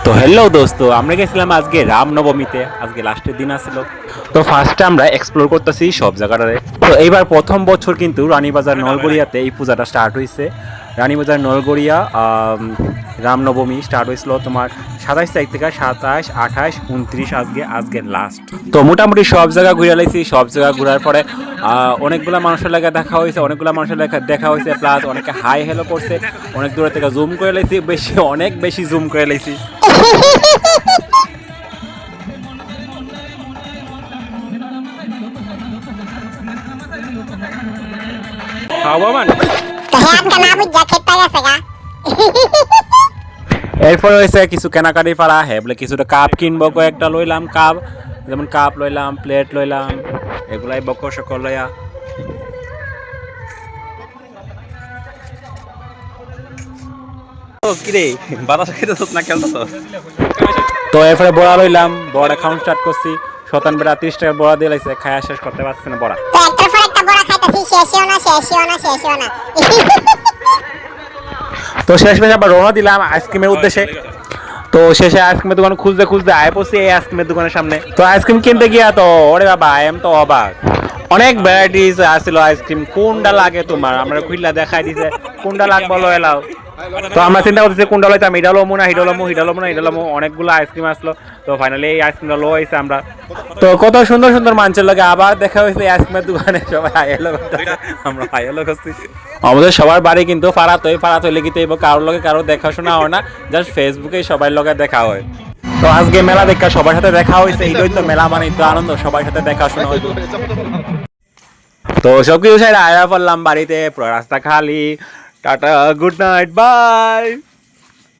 তো হ্যালো দোস্ত, আমরা গেছিলাম আজকে রামনবমীতে। আজকে লাস্টের দিন আসলো। তো ফার্স্টে আমরা এক্সপ্লোর করতেছি সব জায়গাটারে। তো এইবার প্রথম বছর কিন্তু রানীবাজার নলগড়িয়াতে এই পূজাটা স্টার্ট হয়েছে। রানীবাজার নলগড়িয়া রামনবমী স্টার্ট হয়েছিল তোমার 27 তারিখ থেকে, 27, 28, 29 আজকে লাস্ট। তো মোটামুটি সব জায়গা ঘুরে লাইছি। সব জায়গা ঘোরার পরে অনেকগুলো মানুষের লাগে দেখা হয়েছে, অনেকগুলো মানুষের লাগে দেখা হয়েছে, প্লাস অনেকে হাই হ্যালো করছে। অনেক দূরে থেকে জুম করে লাইছি, অনেক বেশি জুম করে লাইছি। খাওয়া মানে এরপরে হয়েছে কিছু কেনাকাটি পারা। হ্যাঁ বলে কিছুটা কাপ কিনবো, কয়েকটা লইলাম কাপ, যেমন কাপ লইলাম, প্লেট লইলাম, এগুলাই বক সকল লইয়া। কিরে বাতাস খেতেছ না খেলতেছ? তো এরপরে বড়া লইলাম, বড়া খাওয়ান স্টার্ট করছি। শতান বেড়া 30 টাকার বড়া দিয়ে লাইছে, খায়া শেষ করতে পারছি না বড়া। তো শেষ মেশে আবার রওনা দিলাম আইসক্রিমের উদ্দেশ্যে। তো শেষে আইসক্রিমের দোকান খুঁজতে খুঁজতে আয় পড়ছি এই আইসক্রিমের দোকানের সামনে। তো আইসক্রিম কিনতে গিয়া তো ওরে বাবা আই এম তো অবাক। অনেক ভ্যারাইটিস আসছিল আইসক্রিম। কোনটা লাগে তোমার? আমরা খুললা দেখাই দিছে কোনটা লাগবে লো এলাও। তো আমরা চিন্তা করতেছি কোনটা লইতাম, এটা লমু না এটা লমু। অনেকগুলো আইসক্রিম আসলো। তো ফাইনালি এই আইসক্রিমটা লো হয়েছে আমরা। তো কত সুন্দর সুন্দর মানুষের লাগে আবার দেখা হয়েছে আইসক্রিমের দোকানে। সবাই আইলো, আমরা আইলো করছি। আমাদের সবার বাড়ি কিন্তু পাড়াতই লেগিতে কারোর লগে কারো দেখাশোনা হয় না, জাস্ট ফেসবুকে সবার লগে দেখা হয়। তো আজকে মেলা দেখা সবার সাথে দেখা হয়েছে। এইটাই তো মেলা, মানে তো আনন্দ, সবার সাথে দেখাশোনা হয়। তো সবকিছু সাইড আয়া পড়লাম বাড়িতে, পুরো রাস্তা খালি। Tata, good night, by.